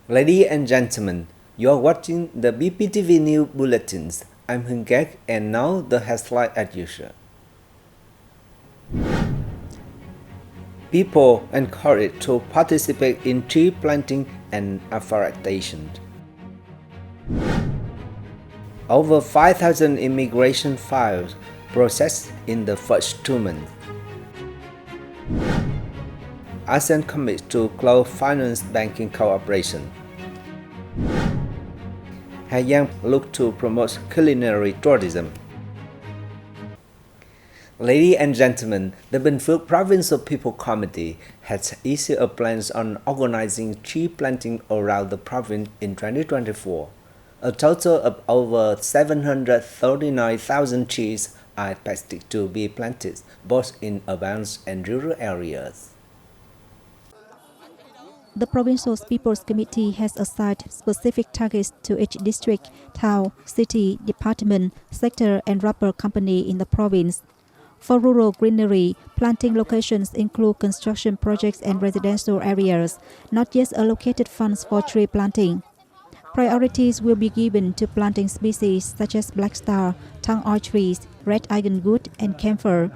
Ladies and gentlemen, you are watching the BPTV News Bulletins. I'm Hưng, and now the headline as usual. People encouraged to participate in tree planting and afforestation. Over 5,000 immigration files processed in the first 2 months. ASEAN commits to close finance banking cooperation. Hà Giang look to promote culinary tourism. Ladies and gentlemen, the Bình Phước Provincial People Committee has issued a plan on organizing tree planting around the province in 2024. A total of over 739,000 trees are expected to be planted, both in urban and rural areas. The Provincial People's Committee has assigned specific targets to each district, town, city, department, sector, and rubber company in the province. For rural greenery, planting locations include construction projects and residential areas, not yet allocated funds for tree planting. Priorities will be given to planting species such as black star, tongue oil trees, red ironwood, and camphor.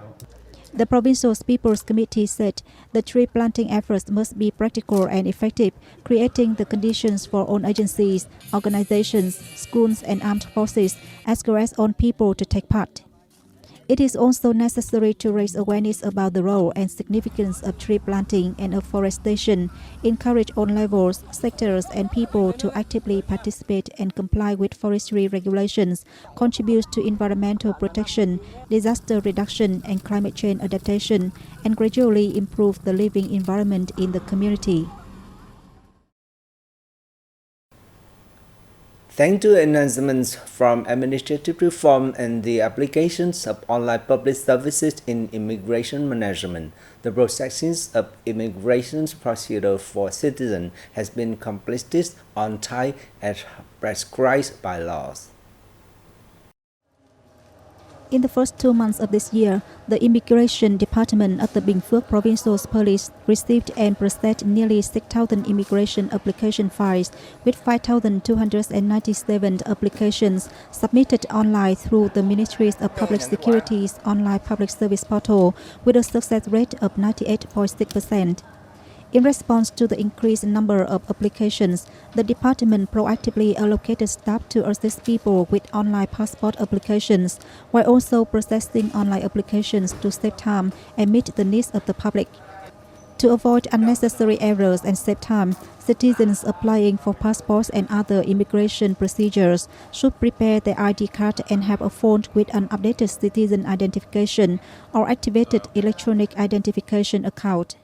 The Provincial People's Committee said the tree planting efforts must be practical and effective, creating the conditions for all agencies, organizations, schools, and armed forces, as well as all people to take part. It is also necessary to raise awareness about the role and significance of tree planting and afforestation, encourage all levels, sectors, and people to actively participate and comply with forestry regulations, contribute to environmental protection, disaster reduction, and climate change adaptation, and gradually improve the living environment in the community. Thanks to enhancements from administrative reform and the applications of online public services in immigration management, the processing of immigration procedure for citizens has been completed on time as prescribed by laws. In the first 2 months of this year, the Immigration Department of the Bình Phước Provincial Police received and processed nearly 6,000 immigration application files, with 5,297 applications submitted online through the Ministry of Public Security's online public service portal, with a success rate of 98.6%. In response to the increased number of applications, the department proactively allocated staff to assist people with online passport applications, while also processing online applications to save time and meet the needs of the public. To avoid unnecessary errors and save time, citizens applying for passports and other immigration procedures should prepare their ID card and have a phone with an updated citizen identification or activated electronic identification account.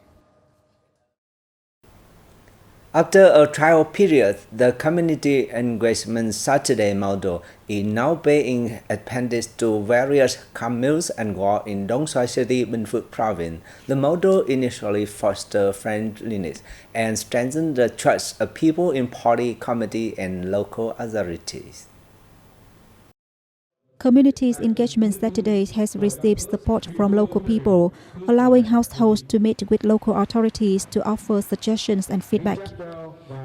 After a trial period, the community engagement Saturday model is now being appended to various communes and wards in Đông Xoài City, Bình Phước Province. The model initially fostered friendliness and strengthened the trust of people in party, committee, and local authorities. Communities Engagement Saturday has received support from local people, allowing households to meet with local authorities to offer suggestions and feedback.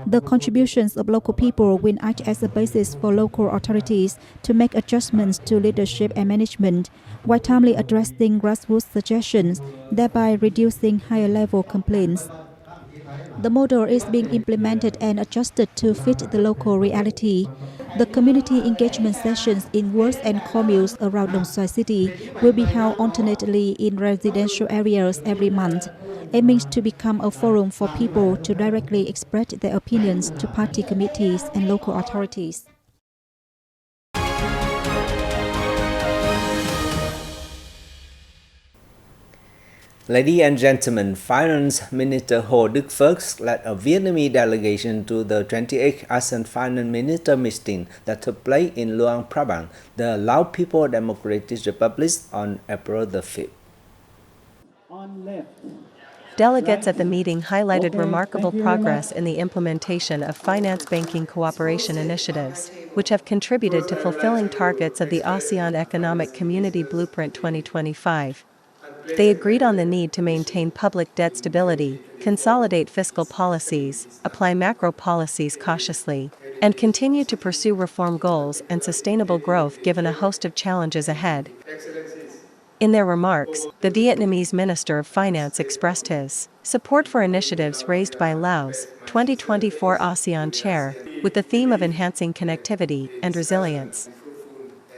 The contributions of local people will act as a basis for local authorities to make adjustments to leadership and management, while timely addressing grassroots suggestions, thereby reducing higher-level complaints. The model is being implemented and adjusted to fit the local reality. The community engagement sessions in wards and communes around Đông Xoài City will be held alternately in residential areas every month, aiming to become a forum for people to directly express their opinions to party committees and local authorities. Ladies and gentlemen, Finance Minister Hồ Đức Phước led a Vietnamese delegation to the 28th ASEAN Finance Minister meeting that took place in Luang Prabang, the Lao People's Democratic Republic, on April the 5th. Delegates at the meeting highlighted remarkable progress in the implementation of finance banking cooperation initiatives, which have contributed to fulfilling targets of the ASEAN Economic Community Blueprint 2025. They agreed on the need to maintain public debt stability, consolidate fiscal policies, apply macro policies cautiously, and continue to pursue reform goals and sustainable growth given a host of challenges ahead. In their remarks, the Vietnamese Minister of Finance expressed his support for initiatives raised by Laos' 2024 ASEAN Chair, with the theme of enhancing connectivity and resilience.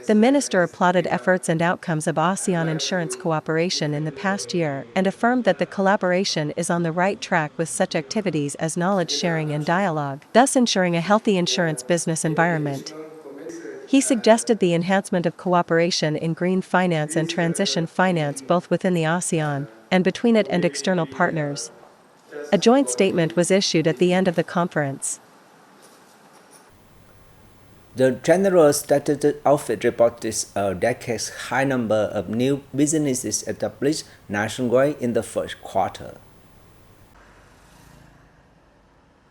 The minister applauded efforts and outcomes of ASEAN insurance cooperation in the past year and affirmed that the collaboration is on the right track with such activities as knowledge sharing and dialogue, thus ensuring a healthy insurance business environment. He suggested the enhancement of cooperation in green finance and transition finance both within the ASEAN and between it and external partners. A joint statement was issued at the end of the conference. The General Statistics Office reported a decades high number of new businesses established nationwide in the first quarter.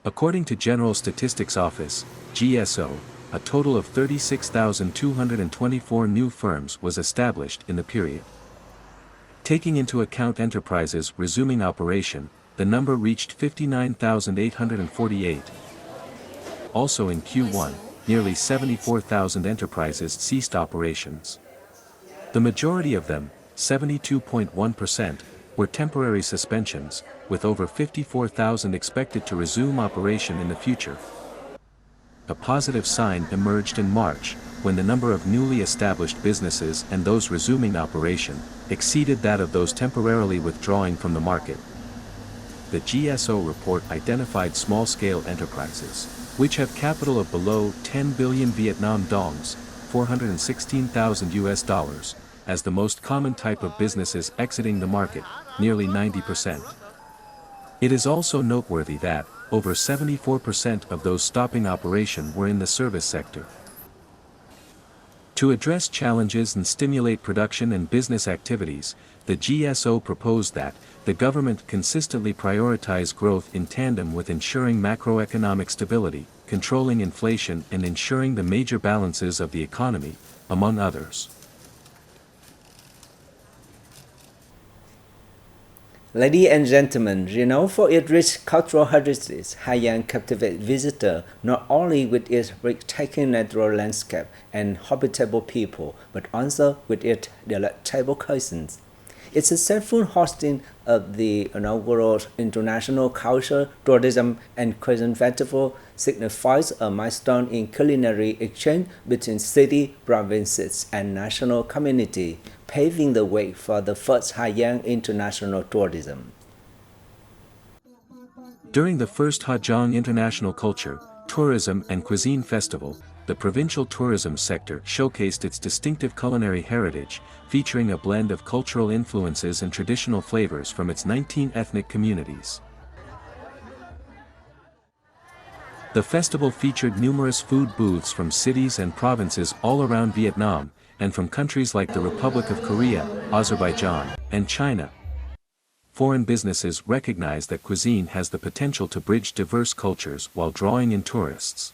According to General Statistics Office, GSO, a total of 36,224 new firms was established in the period. Taking into account enterprises resuming operation, the number reached 59,848. Also in Q1, nearly 74,000 enterprises ceased operations. The majority of them, 72.1%, were temporary suspensions, with over 54,000 expected to resume operation in the future. A positive sign emerged in March, when the number of newly established businesses and those resuming operation exceeded that of those temporarily withdrawing from the market. The GSO report identified small-scale enterprises, which have capital of below 10 billion Vietnam dongs, $416,000, as the most common type of businesses exiting the market, nearly 90%. It is also noteworthy that over 74% of those stopping operation were in the service sector. To address challenges and stimulate production and business activities, the GSO proposed that the government consistently prioritize growth in tandem with ensuring macroeconomic stability, controlling inflation and ensuring the major balances of the economy, among others. Ladies and gentlemen, renowned for its rich cultural heritage, Haiyan captivates visitors not only with its breathtaking natural landscape and hospitable people, but also with its delectable cuisines. Its successful hosting of the inaugural International Culture, Tourism and Cuisine Festival signifies a milestone in culinary exchange between city, provinces, and national community, paving the way for the first Haiyan international tourism. During the first Hajong International Culture, Tourism and Cuisine Festival, the provincial tourism sector showcased its distinctive culinary heritage, featuring a blend of cultural influences and traditional flavors from its 19 ethnic communities. The festival featured numerous food booths from cities and provinces all around Vietnam, and from countries like the Republic of Korea, Azerbaijan, and China. Foreign businesses recognize that cuisine has the potential to bridge diverse cultures while drawing in tourists.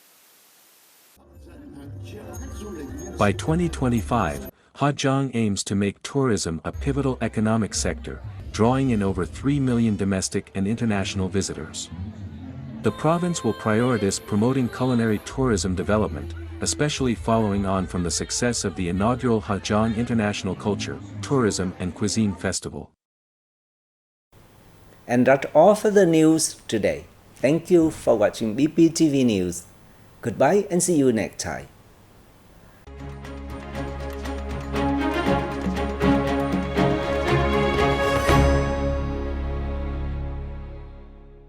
By 2025, Hajong aims to make tourism a pivotal economic sector, drawing in over 3 million domestic and international visitors. The province will prioritize promoting culinary tourism development, especially following on from the success of the inaugural Hajong International Culture, Tourism and Cuisine Festival. And that's all for the news today. Thank you for watching BPTV News. Goodbye and see you next time.